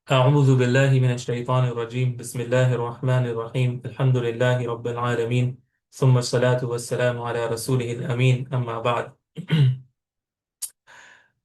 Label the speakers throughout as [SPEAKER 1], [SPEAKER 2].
[SPEAKER 1] أعوذ بالله من الشيطان الرجيم بسم الله الرحمن الرحيم الحمد لله رب العالمين ثم الصلاة والسلام على رسوله الأمين أما بعد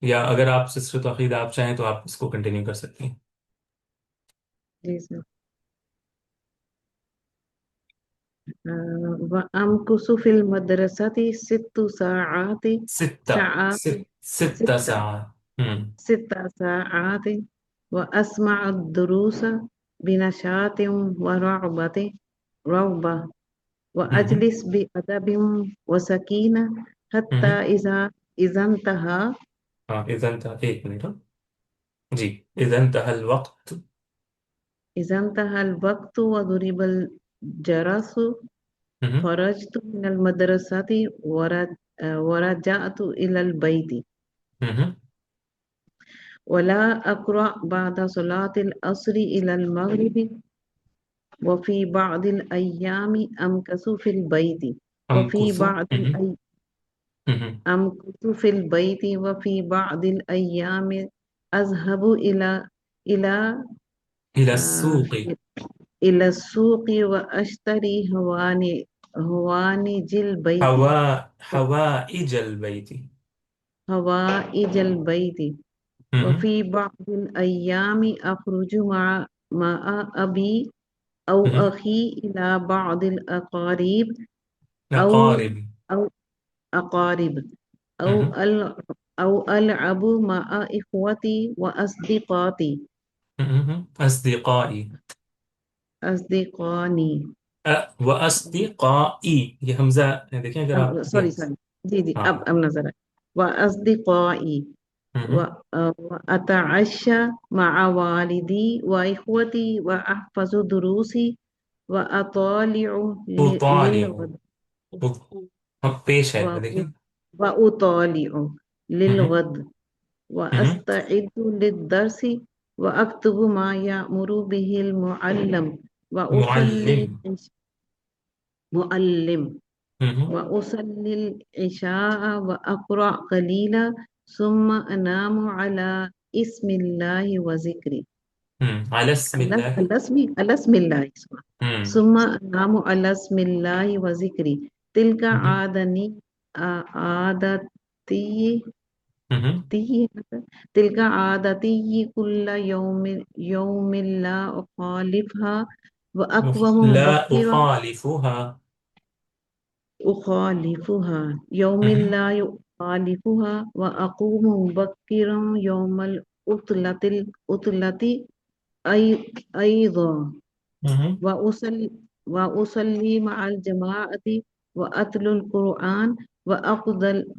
[SPEAKER 1] یا اگر آپ سسٹر توحید آپ چاہیں تو آپ اس کو کنٹینیو کر سکتی ہیں.
[SPEAKER 2] جی سر. وأمكث في المدرسة 6 ساعات.
[SPEAKER 1] ستة
[SPEAKER 2] ساعات.
[SPEAKER 1] ستة
[SPEAKER 2] ستة
[SPEAKER 1] ساعات. ہم
[SPEAKER 2] 6 ساعات. وأسمع الدروس بنشاط ورغبة.
[SPEAKER 1] ہم
[SPEAKER 2] وأجلس بأدب وسكينة حتى
[SPEAKER 1] ہم
[SPEAKER 2] إذا انتهى.
[SPEAKER 1] ہاں اذا انتہا، ایک منٹ. ہاں جی. اذا انتہا الوقت.
[SPEAKER 2] إذا انتهى الوقت وضرب الجرس
[SPEAKER 1] ہم
[SPEAKER 2] خرجت من المدرسة ورجعت إلى البيت.
[SPEAKER 1] ہم
[SPEAKER 2] ولا أقرأ بعد صلاة العصر إلى المغرب. وفي بعض الأيام أمكث في البيت.
[SPEAKER 1] ہم
[SPEAKER 2] وفي
[SPEAKER 1] کسو.
[SPEAKER 2] بعض الأيام
[SPEAKER 1] ہم
[SPEAKER 2] أمكث في البيت. وفي بعض الأيام أذهب إلى
[SPEAKER 1] الى
[SPEAKER 2] آه،
[SPEAKER 1] السوق.
[SPEAKER 2] إلى السوق وأشتري هوانج البيت.
[SPEAKER 1] حوائج البيت.
[SPEAKER 2] هوائج البيت.
[SPEAKER 1] هم
[SPEAKER 2] وفي بعض الأيام أخرج مع أبي أو
[SPEAKER 1] هم
[SPEAKER 2] أخي إلى بعض الأقارب. أو
[SPEAKER 1] أقارب.
[SPEAKER 2] أو أقارب. أو
[SPEAKER 1] هم
[SPEAKER 2] أل أو ألعب مع إخوتي وأصدقائي.
[SPEAKER 1] أصدقائي.
[SPEAKER 2] أصدقائي.
[SPEAKER 1] وأصدقائي، یہ حمزہ دیکھیں اگر آپ
[SPEAKER 2] سوري سوري. جی جی
[SPEAKER 1] ہاں.
[SPEAKER 2] اب نظر آئے. وأصدقائي.
[SPEAKER 1] ہم
[SPEAKER 2] وأتعشى مع والدي وإخوتي وأحفظ دروسي وأطالع
[SPEAKER 1] أطالع.
[SPEAKER 2] للغد.
[SPEAKER 1] ہم پیش ہے
[SPEAKER 2] و-
[SPEAKER 1] دیکھیں.
[SPEAKER 2] وأطالع
[SPEAKER 1] هم
[SPEAKER 2] للغد.
[SPEAKER 1] هم
[SPEAKER 2] وأستعد للدرس وأكتب ما يأمر به المعلم. وأصلي
[SPEAKER 1] معلم.
[SPEAKER 2] المعلم.
[SPEAKER 1] هم
[SPEAKER 2] وأصلي العشاء وأقرأ قليلا ثم أنام على اسم الله وذكره.
[SPEAKER 1] على اسم الله.
[SPEAKER 2] على اسم الله.
[SPEAKER 1] هم
[SPEAKER 2] ثم أنام على اسم الله وذكره. تلك
[SPEAKER 1] هم
[SPEAKER 2] عادتي.
[SPEAKER 1] هم
[SPEAKER 2] تلك عادتي كل يوم لا أخالفها. وأقوم
[SPEAKER 1] لا
[SPEAKER 2] مبكرا.
[SPEAKER 1] أخالفها.
[SPEAKER 2] أخالفها يوم
[SPEAKER 1] هم
[SPEAKER 2] لا يخالفها. وأقوم مبكرا يوم العطلة أيضا.
[SPEAKER 1] هم
[SPEAKER 2] وأصلي وأصلي مع الجماعة وأتلو القرآن.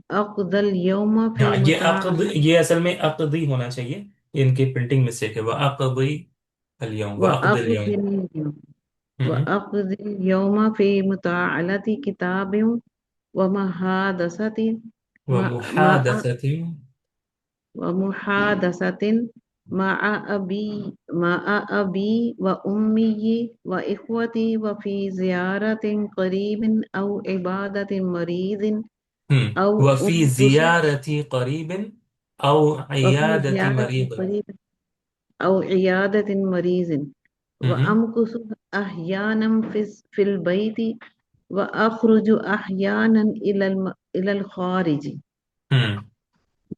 [SPEAKER 2] أقضى اليوم
[SPEAKER 1] ہاں،
[SPEAKER 2] في
[SPEAKER 1] یہ عقد،
[SPEAKER 2] مطالعة.
[SPEAKER 1] یہ اصل میں عقدی ہونا چاہیے، یہ ان کی پرنٹنگ مسٹیک ہے. وعقدی اليوم، وعقد اليوم.
[SPEAKER 2] وأقضي اليوم
[SPEAKER 1] ہم
[SPEAKER 2] وأقضي اليوم في مطالعة كتاب ومحادثة مع
[SPEAKER 1] ومحادثة.
[SPEAKER 2] ومحادثة مع أبي وأمي وإخوتي. وفي زيارة قريب أو عبادة مريض أو
[SPEAKER 1] وفي
[SPEAKER 2] أنفس.
[SPEAKER 1] زيارة قريب أو
[SPEAKER 2] وفي
[SPEAKER 1] عيادة
[SPEAKER 2] زيارة
[SPEAKER 1] مريض.
[SPEAKER 2] قريب أو عيادة مريض.
[SPEAKER 1] مهم.
[SPEAKER 2] وأمكث أحيانا في البيت. وأخرج أحيانا إلى الخارج.
[SPEAKER 1] ہم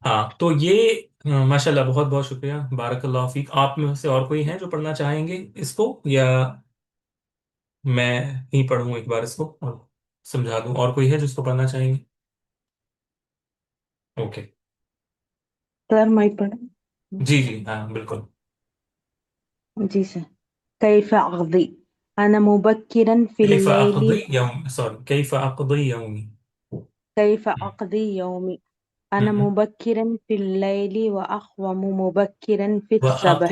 [SPEAKER 1] ہاں تو یہ ماشاء اللہ، بہت بہت شکریہ، بارک اللہ فیک. آپ میں سے اور کوئی ہیں جو پڑھنا چاہیں گے اس کو، یا میں ہی پڑھوں ایک بار اس کو اور سمجھا دوں؟ اور کوئی ہے جس کو پڑھنا چاہیں گے؟ اوکے.
[SPEAKER 2] سر میں پڑھ.
[SPEAKER 1] جی جی ہاں بالکل.
[SPEAKER 2] جی سر. كيف أقضي أنا مبكرا في
[SPEAKER 1] كيف
[SPEAKER 2] الليل.
[SPEAKER 1] أقضي يوم، سوري، كيف أقضي يومي.
[SPEAKER 2] كيف أقضي يومي أنا
[SPEAKER 1] مهم.
[SPEAKER 2] مبكرا في الليل وأقوم مبكرا في الصباح.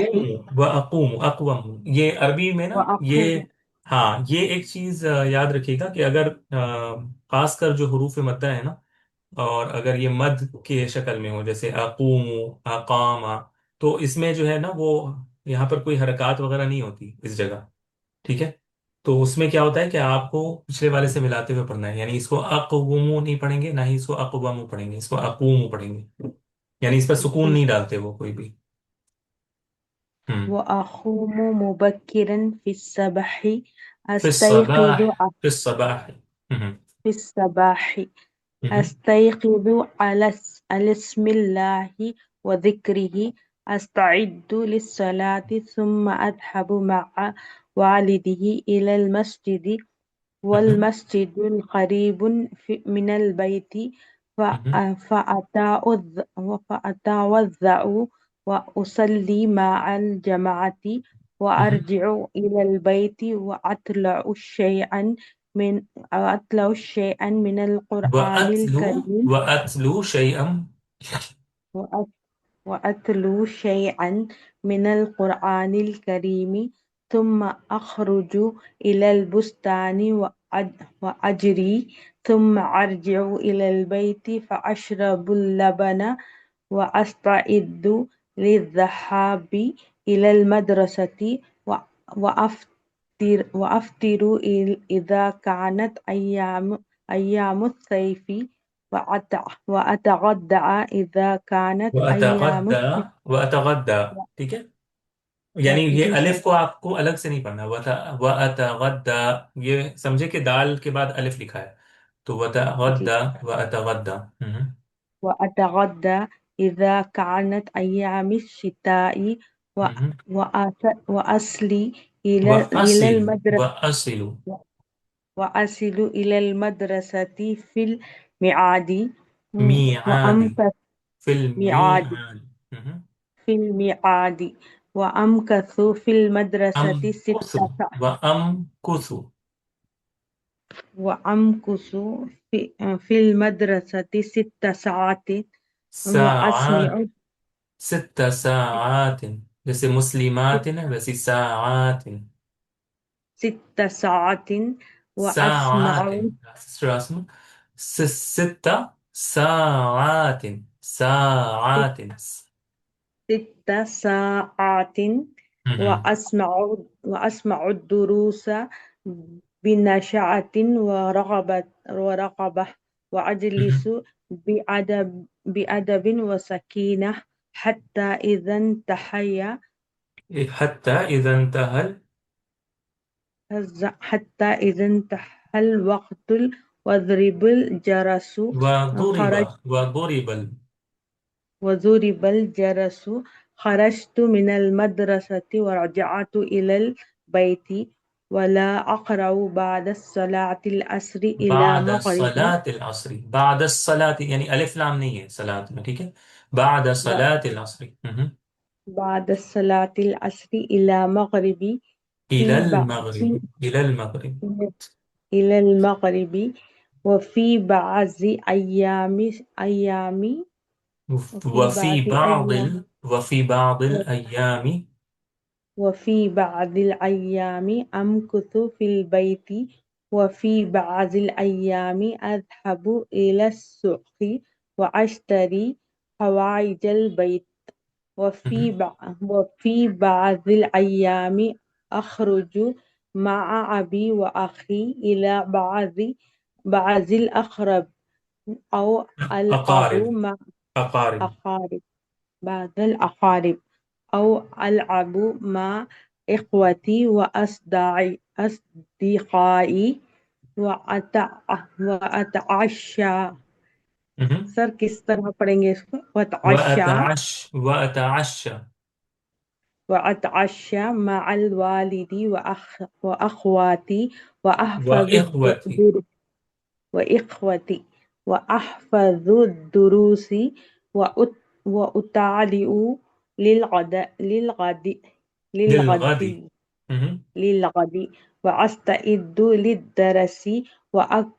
[SPEAKER 1] وأقوم أقوم، یہ عربی میں نا یہ،
[SPEAKER 2] وأقوم.
[SPEAKER 1] ہاں یہ ایک چیز یاد رکھیے گا کہ اگر خاص کر جو حروف مدہ ہے نا، اور اگر یہ مد کے شکل میں ہو جیسے اقوم، اقام، تو اس میں جو ہے نا وہ یہاں پر کوئی حرکات وغیرہ نہیں ہوتی اس جگہ. ٹھیک ہے. تو اس میں کیا ہوتا ہے کہ آپ کو پچھلے والے سے ملاتے ہوئے پڑھنا ہے، یعنی اس کو اقومو نہیں پڑھیں گے، نہ ہی اس کو اقوامو پڑھیں گے، اس کو اقومو پڑھیں گے. یعنی اس پر سکون
[SPEAKER 2] جی
[SPEAKER 1] نہیں
[SPEAKER 2] سر.
[SPEAKER 1] ڈالتے وہ کوئی بھی. ہم
[SPEAKER 2] وأقوم مبكرا في الصباح.
[SPEAKER 1] في
[SPEAKER 2] أستيقظ
[SPEAKER 1] الصباح، في الصباح.
[SPEAKER 2] في الصباح.
[SPEAKER 1] مهم.
[SPEAKER 2] أستيقظ على على اسم الله وذكره أستعد للصلاة ثم أذهب مع والده إلى المسجد
[SPEAKER 1] مهم.
[SPEAKER 2] والمسجد القريب من البيت
[SPEAKER 1] مهم.
[SPEAKER 2] فأتوضأ وأصلي مع الجماعة
[SPEAKER 1] مهم.
[SPEAKER 2] وأرجع إلى البيت من وأتلو شيئا من القرآن الكريم
[SPEAKER 1] وأتلو شيئا.
[SPEAKER 2] وأ- وأتلو شيئا من القرآن الكريم ثم أخرج إلى البستان وأجري ثم أرجع إلى البيت فأشرب اللبن وأستعد للذهاب إلى المدرسة وأفطر إذا كانت أيام الصيف وأتغدى إذا كانت أيام
[SPEAKER 1] وأتغدى
[SPEAKER 2] الشتاء.
[SPEAKER 1] وأتغدى. ٹھیک ہے. یعنی یہ
[SPEAKER 2] جی سر.
[SPEAKER 1] الف کو آپ کو الگ سے نہیں پڑھنا. وأتغدى. یہ سمجھے کہ دال کے بعد الف لکھا ہے. تو
[SPEAKER 2] جی.
[SPEAKER 1] وأتغدى وأتغدى.
[SPEAKER 2] وأتغدى إذا كانت أيام الشتاء
[SPEAKER 1] مهم.
[SPEAKER 2] وأصلي إلى
[SPEAKER 1] وأصل
[SPEAKER 2] المدرسة
[SPEAKER 1] وأصل
[SPEAKER 2] وأصل إلى المدرسة في الميعاد
[SPEAKER 1] ميعاد.
[SPEAKER 2] وأمكث
[SPEAKER 1] في
[SPEAKER 2] ميعاد
[SPEAKER 1] الميعاد. مهم.
[SPEAKER 2] في الميعاد وأمكث في المدرسة
[SPEAKER 1] أمكث وأمكث
[SPEAKER 2] وأمكث في المدرسة 6 ساعات
[SPEAKER 1] ساعات.
[SPEAKER 2] وأسمع
[SPEAKER 1] 6 ساعات. جیسے مسلمات ہے نا ویسی ساعات.
[SPEAKER 2] 6 ساعات
[SPEAKER 1] ساعات.
[SPEAKER 2] وأسمع
[SPEAKER 1] رسم. 6 ساعات. ساعات.
[SPEAKER 2] 6 ساعات
[SPEAKER 1] مهم.
[SPEAKER 2] وأسمع الدروس بنشاط ورغبة وأجلس
[SPEAKER 1] مهم.
[SPEAKER 2] بأدب وسكينة
[SPEAKER 1] حتى إذا انتهى
[SPEAKER 2] حتى إذا انتهى الوقت وضرب الجرس
[SPEAKER 1] وضرب
[SPEAKER 2] خرج
[SPEAKER 1] وضرب
[SPEAKER 2] وضرب الجرس خرجت من المدرسة ورجعت إلى البيت ولا أقرأ بعد صلاة العصر إلى
[SPEAKER 1] بعد
[SPEAKER 2] مغرب
[SPEAKER 1] صلاة العصر. بعد الصلاة یعنی الف لام نہیں ہے صلاة میں. ٹھیک ہے. بعد صلاة العصر. مهم.
[SPEAKER 2] بعد صلاة العصر إلى مغرب
[SPEAKER 1] إلى
[SPEAKER 2] في بعض
[SPEAKER 1] المغرب. إلى المغرب.
[SPEAKER 2] إلى المغرب وفي بعض أيام وفي بعض أيام
[SPEAKER 1] وفي بعض الأيام.
[SPEAKER 2] وفي بعض الأيام أمكث في البيت وفي بعض الأيام أذهب إلى السوق وأشتري حوائج البيت
[SPEAKER 1] مهم.
[SPEAKER 2] وفي بعض الأيام أخرج مع أبي وأخي إلى بعض الأقرب أو ألعب
[SPEAKER 1] أقارب.
[SPEAKER 2] مع
[SPEAKER 1] أقارب.
[SPEAKER 2] أقارب بعض الأقارب أو ألعب مع إخوتي أصدقائي وأتعشى.
[SPEAKER 1] مهم.
[SPEAKER 2] سر کس طرح پڑھیں گے اس کو؟ وأتعشى
[SPEAKER 1] وأتعشى.
[SPEAKER 2] وأتعشى مع الوالد وأخواتي
[SPEAKER 1] وإخوتي.
[SPEAKER 2] وإخوتي وأحفظ الدروس وأطالع للغد للغد
[SPEAKER 1] للغد. مهم.
[SPEAKER 2] للغد وأستعد للدرس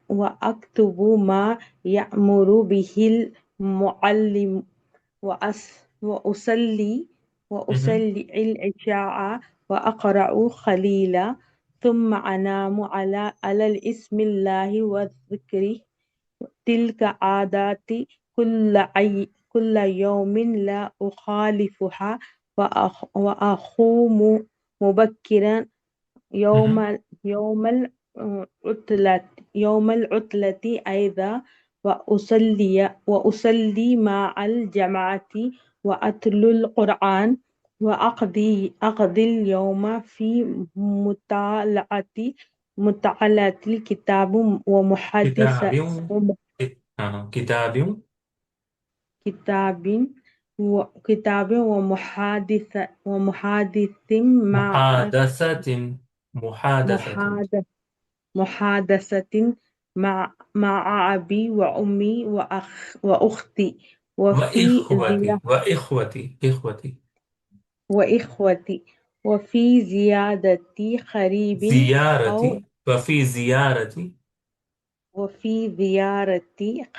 [SPEAKER 2] وأكتب ما يأمر به المعلم وأصلي
[SPEAKER 1] مهم.
[SPEAKER 2] العشاء وأقرأ خليلا ثم أنام على الاسم الله والذكر. تلك عاداتي كل يوم لا أخالفها وأقوم مبكرا
[SPEAKER 1] مهم.
[SPEAKER 2] يوم العطلة أيضا وأصلي مع الجماعة وأتلو القرآن وأقضي اليوم في مطالعة الكتاب
[SPEAKER 1] كتاب.
[SPEAKER 2] ومحادثة
[SPEAKER 1] كتاب.
[SPEAKER 2] كتاب كتاب ومحادث مع
[SPEAKER 1] محادثة. محادثة.
[SPEAKER 2] محادث محادثة مع أبي وأمي وأختي وفي
[SPEAKER 1] وإخوتي وإخوتي إخوتي.
[SPEAKER 2] وإخوتي وفي زيادة قريب أو
[SPEAKER 1] زيارتي وفي زيارتي.
[SPEAKER 2] وفي زيارة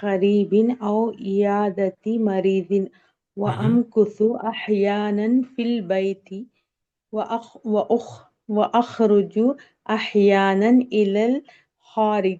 [SPEAKER 2] قريب أو عيادة مريض
[SPEAKER 1] مهم.
[SPEAKER 2] وأمكث أحيانا في البيت وأخرج أحيانا إلى الخارج.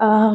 [SPEAKER 3] آه،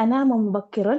[SPEAKER 3] أنام مبكرا।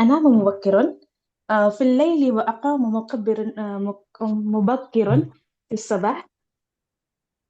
[SPEAKER 3] أنام مبكرا في الليل وأقام مبكرا في الصباح.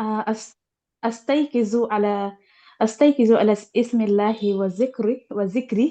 [SPEAKER 3] آه، أس- أستيقظ على أستيقظ على اسم الله وذكره.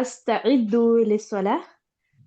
[SPEAKER 3] أستعد للصلاة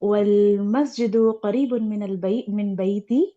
[SPEAKER 3] والمسجد قريب من بيتي.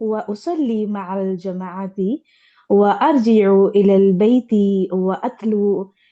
[SPEAKER 3] وأصلي مع الجماعة وأرجع إلى البيت وأتلو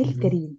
[SPEAKER 3] الكريم.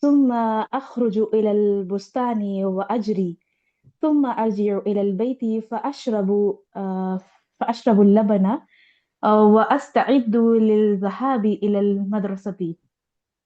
[SPEAKER 3] ثم أخرج إلى البستان وأجري ثم أرجع إلى البيت فأشرب اللبن وأستعد للذهاب إلى المدرسة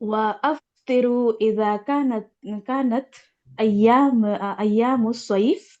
[SPEAKER 3] وأفطر إذا كانت أيام الصيف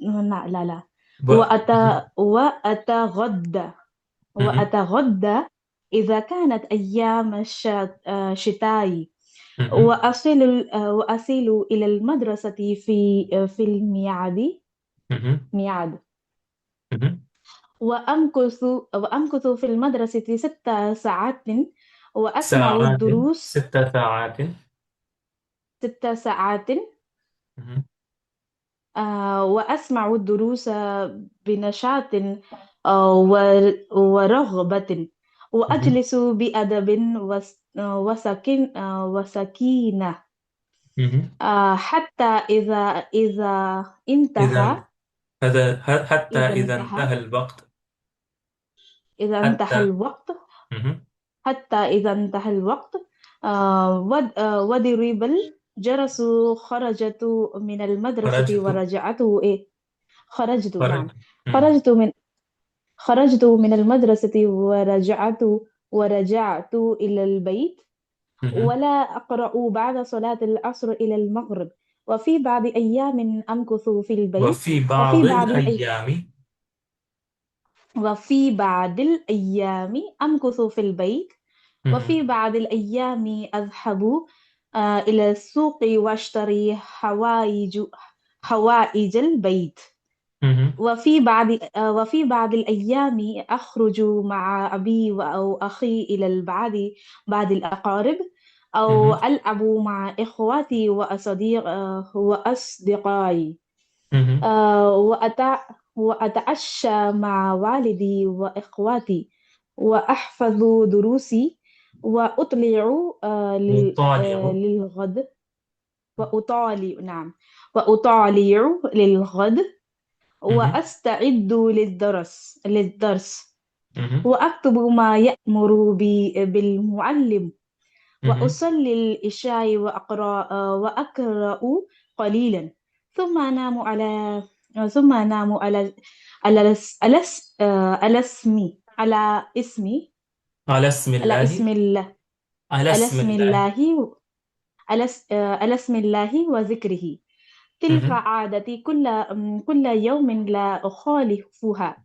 [SPEAKER 3] لا لا لا
[SPEAKER 1] ب-
[SPEAKER 3] وأتغدى
[SPEAKER 1] مهم.
[SPEAKER 3] وأتغدى إذا كانت أيام الشتاء
[SPEAKER 1] مهم.
[SPEAKER 3] وأصل إلى المدرسة في
[SPEAKER 1] مهم.
[SPEAKER 3] ميعاد.
[SPEAKER 1] مهم.
[SPEAKER 3] وأمكث في المدرسة 6 ساعات وأسمع
[SPEAKER 1] ساعات.
[SPEAKER 3] الدروس.
[SPEAKER 1] 6 ساعات.
[SPEAKER 3] 6 ساعات.
[SPEAKER 1] مهم.
[SPEAKER 3] وأسمع الدروس بنشاط ورغبة
[SPEAKER 1] مهم.
[SPEAKER 3] وأجلس بأدب وسكينة
[SPEAKER 1] مهم.
[SPEAKER 3] حتى إذا
[SPEAKER 1] إذا
[SPEAKER 3] انتهى
[SPEAKER 1] حتى
[SPEAKER 3] إذا
[SPEAKER 1] إذا
[SPEAKER 3] انتهى
[SPEAKER 1] انتهى الوقت.
[SPEAKER 3] إذا انتهى
[SPEAKER 1] حتى.
[SPEAKER 3] الوقت
[SPEAKER 1] مهم.
[SPEAKER 3] حتى إذا انتهى الوقت وضرب الجرس خرجت من المدرسة
[SPEAKER 1] خرجت.
[SPEAKER 3] ورجعت خرجت نعم.
[SPEAKER 1] خرج. مم.
[SPEAKER 3] خرجت من خرجت من المدرسة ورجعت إلى البيت
[SPEAKER 1] مهم.
[SPEAKER 3] ولا أقرأ بعد صلاة العصر إلى المغرب. وفي بعض أيام أمكث في البيت
[SPEAKER 1] وفي
[SPEAKER 3] وفي
[SPEAKER 1] بعض
[SPEAKER 3] بعض الأي...
[SPEAKER 1] الأيام.
[SPEAKER 3] وفي بعض الأيام أمكث في البيت وفي
[SPEAKER 1] مهم.
[SPEAKER 3] بعض الأيام أذهب إلى السوق وأشتري حوائج البيت.
[SPEAKER 1] مهم.
[SPEAKER 3] وفي بعض الأيام أخرج مع أبي أو أخي إلى بعض الأقارب أو
[SPEAKER 1] مهم.
[SPEAKER 3] ألعب مع إخواتي وأصدقائي
[SPEAKER 1] مهم.
[SPEAKER 3] وأتعشى مع والدي وإخواتي وأحفظ دروسي وأطلع
[SPEAKER 1] وطالع.
[SPEAKER 3] للغد وأطالع نعم وأطالع للغد
[SPEAKER 1] مهم.
[SPEAKER 3] وأستعد للدرس
[SPEAKER 1] مهم.
[SPEAKER 3] وأكتب ما يأمر بالمعلم
[SPEAKER 1] مهم.
[SPEAKER 3] وأصلي العشاء وأقرأ قليلا ثم أنام على اسمي
[SPEAKER 1] على اسم
[SPEAKER 3] على
[SPEAKER 1] الله.
[SPEAKER 3] اسم الله
[SPEAKER 1] على
[SPEAKER 3] على
[SPEAKER 1] اسم
[SPEAKER 3] اسم
[SPEAKER 1] الله.
[SPEAKER 3] الله على اسم الله وذكره. تلك
[SPEAKER 1] مهم.
[SPEAKER 3] عادتي كل يوم لا أخالفها.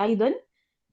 [SPEAKER 3] أيضا،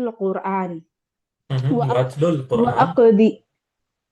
[SPEAKER 3] القرآن،
[SPEAKER 1] واتلو القرآن.
[SPEAKER 3] وأقضي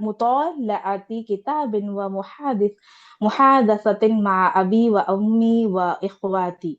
[SPEAKER 3] مطالعة كتاب محادثة مع أبي وأمي إخوتي،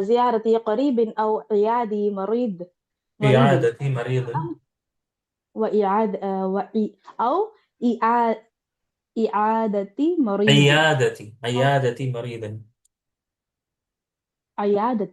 [SPEAKER 3] زيارة قريب أو عيادة مريض،
[SPEAKER 1] إعادة مريض.
[SPEAKER 3] وإعادة أو إعادة إعادة مريض أو
[SPEAKER 1] عيادة مريض.
[SPEAKER 3] عيادة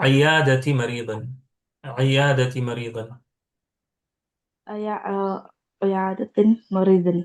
[SPEAKER 1] عيادة مريض. عيادة مريض.
[SPEAKER 3] عيادة مريض.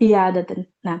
[SPEAKER 3] عيادة، نعم،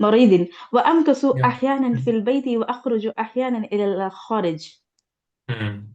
[SPEAKER 3] مريض. وأمكث أحيانا في البيت وأخرج أحيانا إلى الخارج.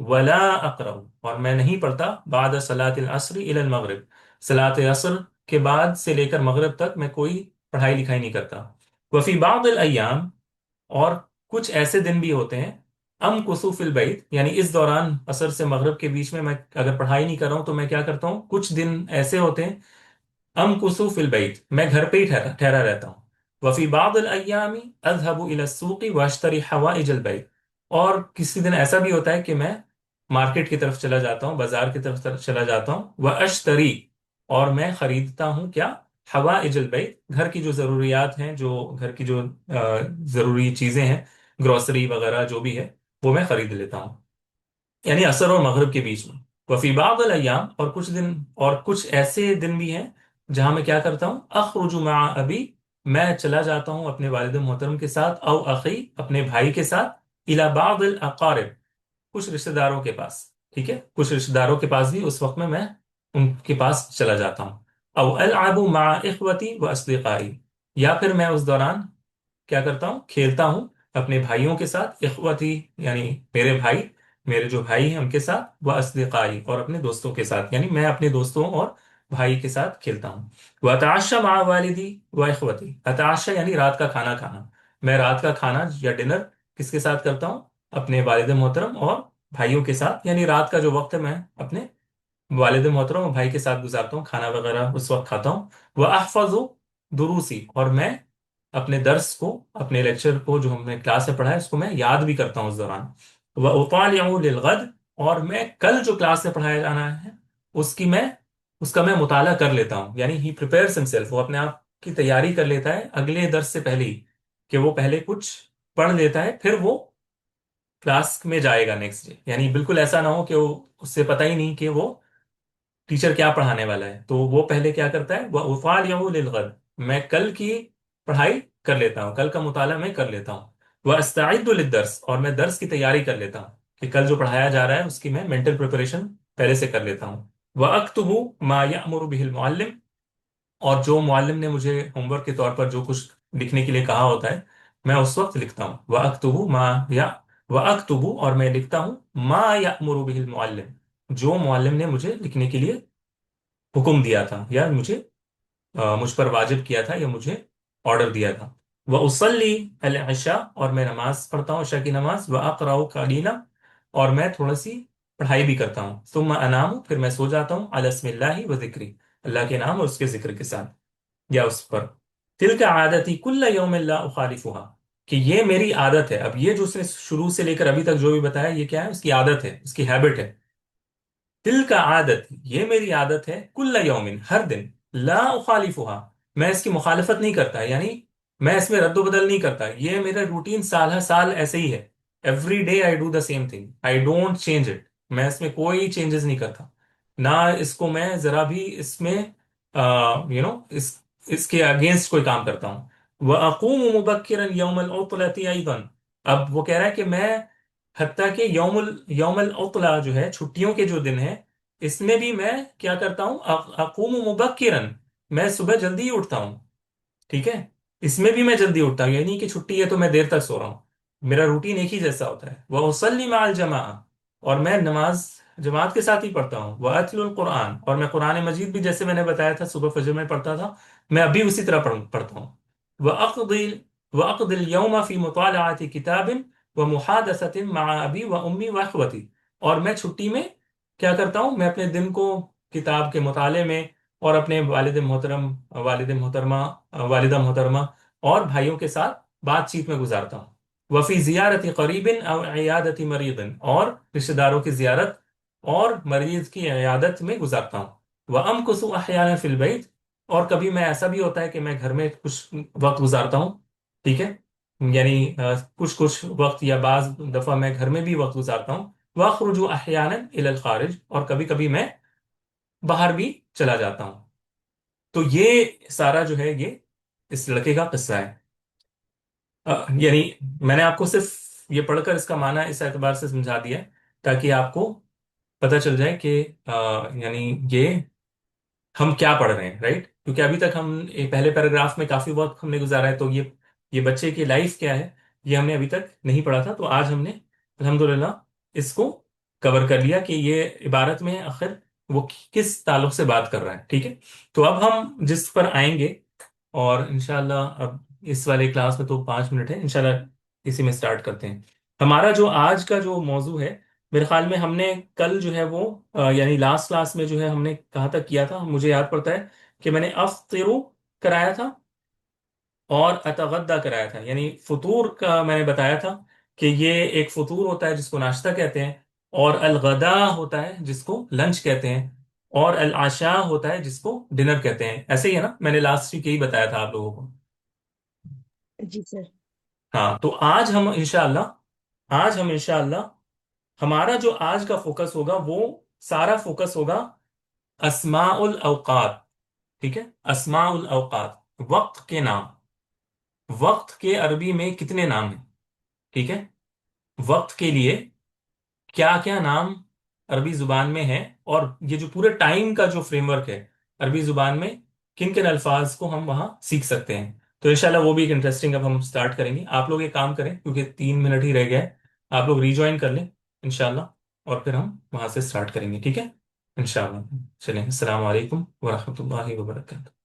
[SPEAKER 1] ولا اقرأ، اور میں نہیں پڑھتا بعد صلاۃ العصر الی المغرب، صلاۃ عصر کے بعد سے لے کر مغرب تک میں کوئی پڑھائی لکھائی نہیں کرتا۔ وفی بعض الایام، اور کچھ ایسے دن بھی ہوتے ہیں، ام کسوف البیت، یعنی اس دوران عصر سے مغرب کے بیچ میں اگر پڑھائی نہیں کر رہا ہوں تو میں کیا کرتا ہوں، کچھ دن ایسے ہوتے ہیں ام کسوف البیت، میں گھر پہ ہی ٹھہرا ٹھہرا رہتا ہوں۔ وفی بعض الایام اذهب الى السوق واشتری حوائج البیت، اور کسی دن ایسا بھی ہوتا ہے کہ میں مارکیٹ کی طرف چلا جاتا ہوں، بازار کی طرف چلا جاتا ہوں، واشتری، اور میں خریدتا ہوں کیا، حوائج البیت، گھر کی جو ضروریات ہیں، جو گھر کی جو ضروری چیزیں ہیں، گروسری وغیرہ جو بھی ہے، وہ میں خرید لیتا ہوں، یعنی عصر اور مغرب کے بیچ میں۔ وفی بعض الایام، اور کچھ دن اور کچھ ایسے دن بھی ہیں جہاں میں کیا کرتا ہوں، اخرج مع ابی، میں چلا جاتا ہوں اپنے والد محترم کے ساتھ، او اخی، اپنے بھائی کے ساتھ، الی بعض الاقارب، کچھ رشتہ داروں کے پاس، ٹھیک ہے، کچھ رشتہ داروں کے پاس بھی اس وقت میں ان کے پاس چلا جاتا ہوں، او العب مع اخوتی و اصدقائی، یا پھر میں اس دوران کیا کرتا ہوں، کھیلتا ہوں اپنے بھائیوں کے ساتھ، اخوتی یعنی میرے بھائی، میرے جو بھائی ہیں ان کے ساتھ، وہ اصدقائی، اور اپنے دوستوں کے ساتھ، یعنی میں اپنے دوستوں اور بھائی کے ساتھ کھیلتا ہوں۔ وہ اتعشى مع والدی و اخوتی، اتعشى یعنی رات کا کھانا کھانا، میں رات کا کھانا یا ڈنر کس کے ساتھ کرتا ہوں، اپنے والد محترم اور بھائیوں کے ساتھ، یعنی رات کا جو وقت ہے میں اپنے والد محترم اور بھائی کے ساتھ گزارتا ہوں، کھانا وغیرہ اس وقت کھاتا ہوں۔ وہ احفظ دروسی، اور میں اپنے درس کو، اپنے لیکچر کو جو ہم نے کلاس میں پڑھا ہے اس کو میں یاد بھی کرتا ہوں اس دوران۔ وہ اطالع للغد، اور میں کل جو کلاس میں پڑھایا جانا ہے اس کی میں اس کا میں مطالعہ کر لیتا ہوں، یعنی ہی پریپیئرس ہمسیلف، وہ اپنے آپ کی تیاری کر لیتا ہے اگلے درس سے پہلے ہی، کہ وہ پہلے کچھ پڑھ لیتا ہے پھر وہ کلاس میں جائے گا نیکسٹ ڈے، یعنی بالکل ایسا نہ ہو کہ وہ اس سے پتہ ہی نہیں کہ وہ ٹیچر کیا پڑھانے والا ہے، تو وہ پہلے کیا کرتا ہے، وہ اطالع للغد، میں کل کی پڑھائی کر لیتا ہوں، کل کا مطالعہ میں کر لیتا ہوں۔ وہ استعد للدرس، اور میں درس کی تیاری کر لیتا ہوں کہ کل جو پڑھایا جا رہا ہے اس کی میں مینٹل پریپریشن پہلے سے کر لیتا ہوں۔ وہ اکتب ما یأمر به المعلم، اور جو معلم نے مجھے ہوم ورک کے طور پر جو کچھ لکھنے کے لیے کہا ہوتا ہے میں اس وقت لکھتا ہوں۔ وہ اکتب ما یا وہ اکتب، اور میں لکھتا ہوں ما یأمر به المعلم، جو معلم نے مجھے لکھنے کے لیے حکم دیا تھا، یا مجھ پر واجب کیا تھا، یا مجھے آرڈر دیا تھا۔ وہ اسلی العشاء، اور میں نماز پڑھتا ہوں، عشاء کی نماز، وہ اقرا قلیلا، اور میں تھوڑا سی پڑھائی بھی کرتا ہوں، ثم انام، پھر میں سو جاتا ہوں، علی اسم اللہ و ذکری، اللہ کے نام اور اس کے ذکر کے ساتھ، یا اس پر۔ تلک عادتی کل یوم لا اخالفها، کہ یہ میری عادت ہے، اب یہ جو اس نے شروع سے لے کر ابھی تک جو بھی بتایا یہ کیا ہے، اس کی عادت ہے، اس کی ہیبٹ ہے۔ دل کا عادت، یہ میری عادت ہے، کل یومن، ہر دن، لا اخالفها، میں اس کی مخالفت نہیں کرتا، یعنی میں اس میں رد و بدل نہیں کرتا، یہ میرا روٹین سال ہر سال ایسے ہی ہے، every day I do the same thing, I don't change it, میں اس میں کوئی چینجز نہیں کرتا، نہ اس کو میں ذرا بھی اس میں یو نو اس کے اگینسٹ کوئی کام کرتا ہوں۔ وَأَقُومُ مُبَكِّرًا يَوْمَ الْعُطْلَةِ أَيْضًا، اب وہ کہہ رہا ہے کہ میں حتیٰ کہ یوم العطلہ جو ہے، چھٹیوں کے جو دن ہیں، اس میں بھی میں کیا کرتا ہوں، اقوم مبکرن، میں صبح جلدی ہی اٹھتا ہوں، ٹھیک ہے، اس میں بھی میں جلدی اٹھتا ہوں، یہ نہیں کہ چھٹی ہے تو میں دیر تک سو رہا ہوں، میرا روٹین ایک ہی جیسا ہوتا ہے۔ وہ اصلی مع الجماع، اور میں نماز جماعت کے ساتھ ہی پڑھتا ہوں۔ وہ اتل القرآن، اور میں قرآن مجید بھی جیسے میں نے بتایا تھا صبح فجر میں پڑھتا تھا، میں ابھی اسی طرح پڑھتا ہوں۔ وہ وأقضي اليوم في مطالعة كتاب ومحادثة مع أبي وأمي وأخوتي، اور میں چھٹی میں کیا کرتا ہوں، میں اپنے دن کو کتاب کے مطالعے میں اور اپنے والد محترم، والد محترمہ، والدہ محترمہ اور بھائیوں کے ساتھ بات چیت میں گزارتا ہوں۔ وفی زیارت قریب او عیادت مریض، اور رشتہ داروں کی زیارت اور مریض کی عیادت میں گزارتا ہوں۔ وامکث احیانا فی البیت، اور کبھی میں ایسا بھی ہوتا ہے کہ میں گھر میں کچھ وقت گزارتا ہوں، ٹھیک ہے، یعنی کچھ کچھ وقت یا بعض دفعہ میں گھر میں بھی وقت گزارتا ہوں۔ واخرج احیانا الی الخارج، اور کبھی کبھی میں باہر بھی چلا جاتا ہوں۔ تو یہ سارا جو ہے یہ اس لڑکے کا قصہ ہے۔ یعنی میں نے آپ کو صرف یہ پڑھ کر اس کا معنی اس اعتبار سے سمجھا دیا ہے تاکہ آپ کو پتہ چل جائے کہ یعنی یہ ہم کیا پڑھ رہے ہیں، رائٹ، کیونکہ ابھی تک ہم پہلے پیراگراف میں کافی وقت ہم نے گزارا ہے، تو یہ بچے کی لائف کیا ہے یہ ہم نے ابھی تک نہیں پڑھا تھا، تو آج ہم نے الحمدللہ اس کو کور کر لیا کہ یہ عبارت میں آخر وہ کس تعلق سے بات کر رہا ہے. ٹھیک ہے. تو اب ہم جس پر آئیں گے، اور انشاءاللہ اب اس والے کلاس میں تو 5 منٹ ہے، انشاءاللہ اسی میں سٹارٹ کرتے ہیں. ہمارا جو آج کا جو موضوع ہے، میرے خیال میں ہم نے کل جو ہے وہ یعنی لاسٹ کلاس میں جو ہے ہم نے کہاں تک کیا تھا، مجھے یاد پڑتا ہے کہ میں نے افطرو کرایا تھا اور اتغدا کرایا تھا. یعنی فطور کا میں نے بتایا تھا کہ یہ ایک فطور ہوتا ہے جس کو ناشتہ کہتے ہیں، اور الغدا ہوتا ہے جس کو لنچ کہتے ہیں، اور العشاء ہوتا ہے جس کو ڈنر کہتے ہیں. ایسے ہی ہے نا؟ میں نے لاسٹ ویک یہی بتایا تھا آپ لوگوں کو.
[SPEAKER 3] جی سر.
[SPEAKER 1] ہاں، تو آج ہم انشاءاللہ ہمارا جو آج کا فوکس ہوگا وہ سارا فوکس ہوگا اسماء الاوقات. ٹھیک ہے؟ اسماء الاوقات، وقت کے نام. وقت کے عربی میں کتنے نام ہیں؟ ٹھیک ہے؟ وقت کے لیے کیا کیا نام عربی زبان میں ہے، اور یہ جو پورے ٹائم کا جو فریم ورک ہے عربی زبان میں، کن کن الفاظ کو ہم وہاں سیکھ سکتے ہیں. تو انشاءاللہ وہ بھی ایک انٹرسٹنگ اب ہم سٹارٹ کریں گے. آپ لوگ ایک کام کریں، کیونکہ 3 منٹ ہی رہ گیا ہے، آپ لوگ ریجوائن کر لیں انشاءاللہ، اور پھر ہم وہاں سے سٹارٹ کریں گے. ٹھیک ہے؟ انشاءاللہ. چلیں، السلام علیکم ورحمۃ اللہ وبرکاتہ.